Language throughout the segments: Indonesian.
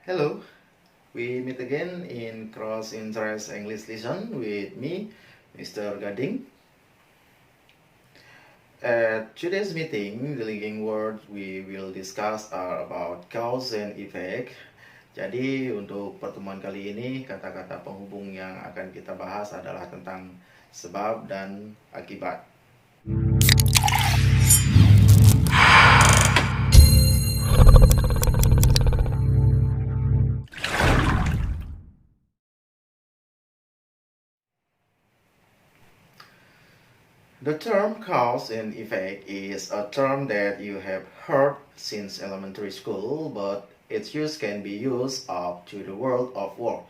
Hello, we meet again in Cross Interest English Lesson with me, Mr. Gading. At today's meeting, the linking words we will discuss are about cause and effect. Jadi untuk pertemuan kali ini, kata-kata penghubung yang akan kita bahas adalah tentang sebab dan akibat. The term cause and effect is a term that you have heard since elementary school, but its use can be used up to the world of work.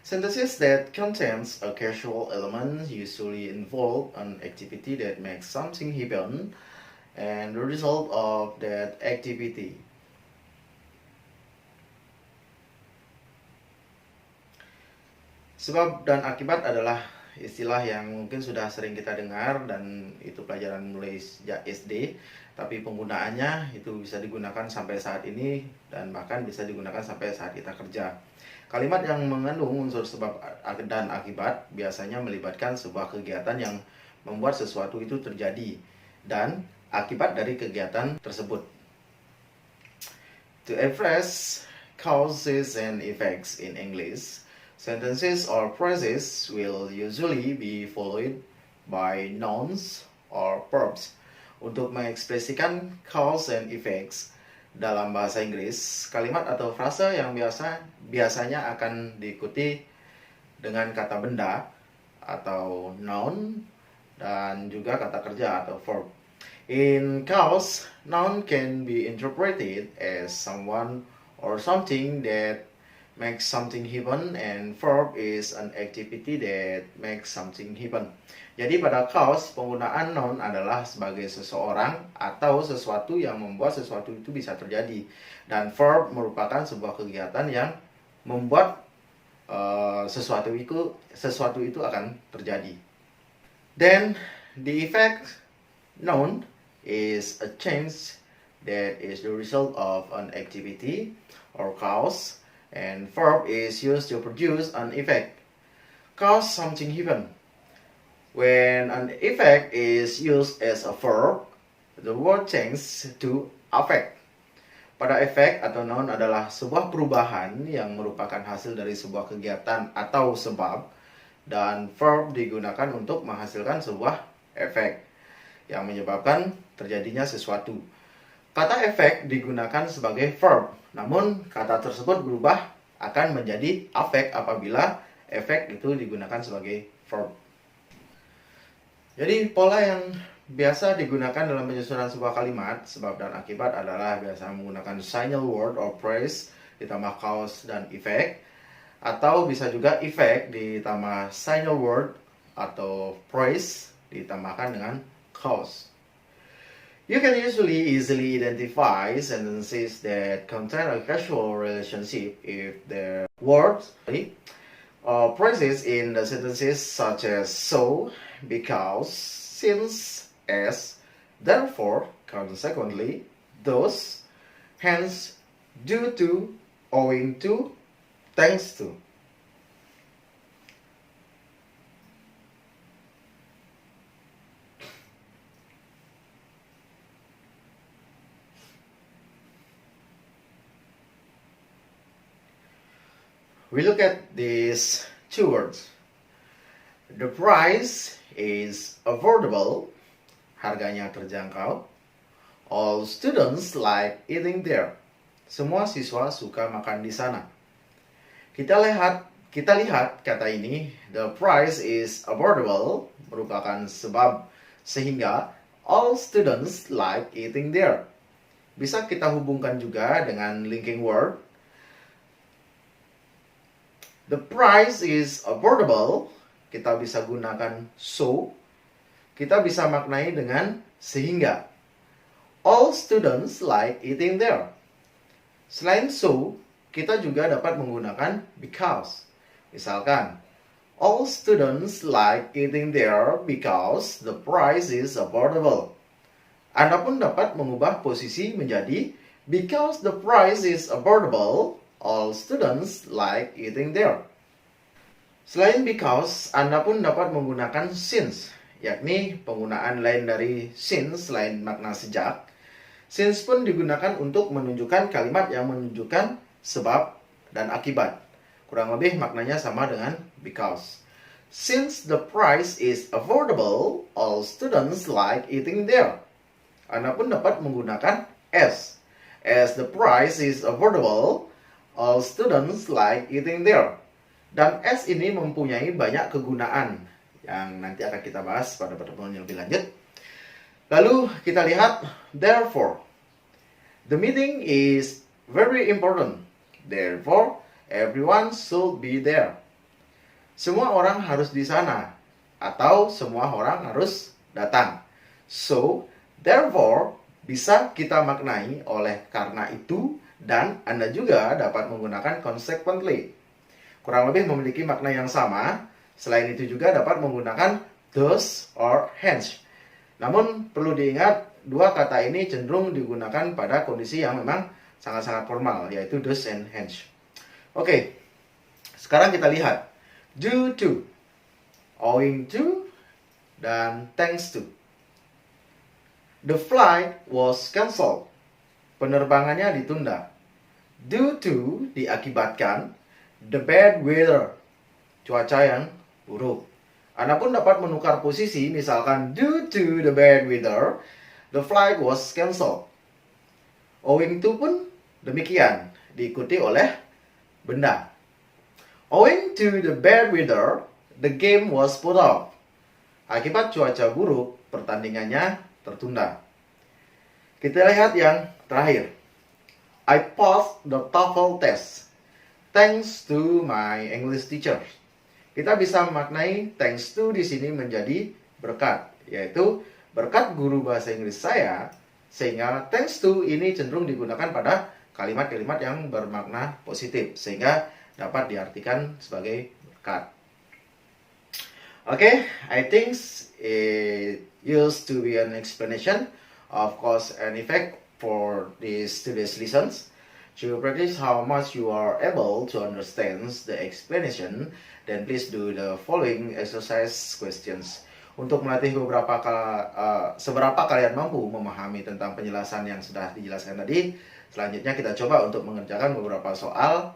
Sentences that contains a causal element usually involve an activity that makes something happen and the result of that activity. Sebab dan akibat adalah istilah yang mungkin sudah sering kita dengar dan itu pelajaran mulai sejak SD, tapi penggunaannya itu bisa digunakan sampai saat ini dan bahkan bisa digunakan sampai saat kita kerja. Kalimat yang mengandung unsur sebab dan akibat biasanya melibatkan sebuah kegiatan yang membuat sesuatu itu terjadi dan akibat dari kegiatan tersebut. To express causes and effects in English, sentences or phrases will usually be followed by nouns or verbs. Untuk mengekspresikan cause and effects dalam bahasa Inggris, kalimat atau frase yang biasanya akan diikuti dengan kata benda atau noun dan juga kata kerja atau verb. In cause, noun can be interpreted as someone or something that makes something happen, and verb is an activity that makes something happen. Jadi pada cause, penggunaan noun adalah sebagai seseorang atau sesuatu yang membuat sesuatu itu bisa terjadi. Dan verb merupakan sebuah kegiatan yang membuat sesuatu itu akan terjadi. Then, the effect noun is a change that is the result of an activity or cause, and verb is used to produce an effect. Cause something happen. When an effect is used as a verb, the word changes to affect. Pada efek atau noun adalah sebuah perubahan yang merupakan hasil dari sebuah kegiatan atau sebab, dan verb digunakan untuk menghasilkan sebuah efek yang menyebabkan terjadinya sesuatu. Kata efek digunakan sebagai verb, namun kata tersebut berubah akan menjadi affect apabila efek itu digunakan sebagai verb. Jadi pola yang biasa digunakan dalam penyusunan sebuah kalimat, sebab dan akibat adalah biasa menggunakan signal word or phrase ditambah cause dan effect, atau bisa juga effect ditambah signal word atau phrase ditambahkan dengan cause. You can usually easily identify sentences that contain a causal relationship if the words or phrases in the sentences such as so, because, since, as, therefore, consequently, thus, hence, due to, owing to, thanks to. We look at these two words. The price is affordable, harganya terjangkau. All students like eating there. Semua siswa suka makan di sana. Kita lihat kata ini, the price is affordable, merupakan sebab sehingga all students like eating there. Bisa kita hubungkan juga dengan linking word. The price is affordable, kita bisa gunakan so, kita bisa maknai dengan sehingga. All students like eating there. Selain so, kita juga dapat menggunakan because. Misalkan, all students like eating there because the price is affordable. Anda pun dapat mengubah posisi menjadi because the price is affordable, All students like eating there. Selain because, Anda pun dapat menggunakan since, yakni penggunaan lain dari since selain makna sejak. Since pun digunakan untuk menunjukkan kalimat yang menunjukkan sebab dan akibat. Kurang lebih maknanya sama dengan because. Since the price is affordable, all students like eating there. Anda pun dapat menggunakan as. As the price is affordable, all students like eating there. Dan as ini mempunyai banyak kegunaan yang nanti akan kita bahas pada pertemuan yang lebih lanjut. Lalu kita lihat therefore. The meeting is very important. Therefore, everyone should be there. Semua orang harus di sana atau semua orang harus datang. So, therefore bisa kita maknai oleh karena itu dan Anda juga dapat menggunakan consequently. Kurang lebih memiliki makna yang sama. Selain itu juga dapat menggunakan thus or hence. Namun perlu diingat, dua kata ini cenderung digunakan pada kondisi yang memang sangat-sangat formal, yaitu thus and hence. Oke, sekarang kita lihat due to, owing to, dan thanks to. The flight was cancelled. Penerbangannya ditunda. Due to diakibatkan the bad weather, cuaca yang buruk. Anda pun dapat menukar posisi, misalkan due to the bad weather, the flight was cancelled. Owing to pun demikian, diikuti oleh benda. Owing to the bad weather, the game was put off. Akibat cuaca buruk, pertandingannya tertunda. Kita lihat yang terakhir. I passed the TOEFL test. Thanks to my English teacher. Kita bisa memaknai thanks to di sini menjadi berkat, yaitu berkat guru bahasa Inggris saya, sehingga thanks to ini cenderung digunakan pada kalimat-kalimat yang bermakna positif, sehingga dapat diartikan sebagai berkat. Okay, I think it used to be an explanation of cause and effect for these today's lessons. To practice how much you are able to understand the explanation, then please do the following exercise questions. Untuk melatih seberapa kalian mampu memahami tentang penjelasan yang sudah dijelaskan tadi, selanjutnya kita coba untuk mengerjakan beberapa soal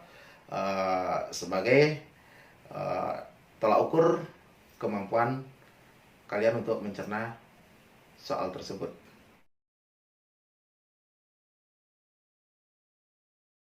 sebagai tolak ukur kemampuan kalian untuk mencerna soal tersebut.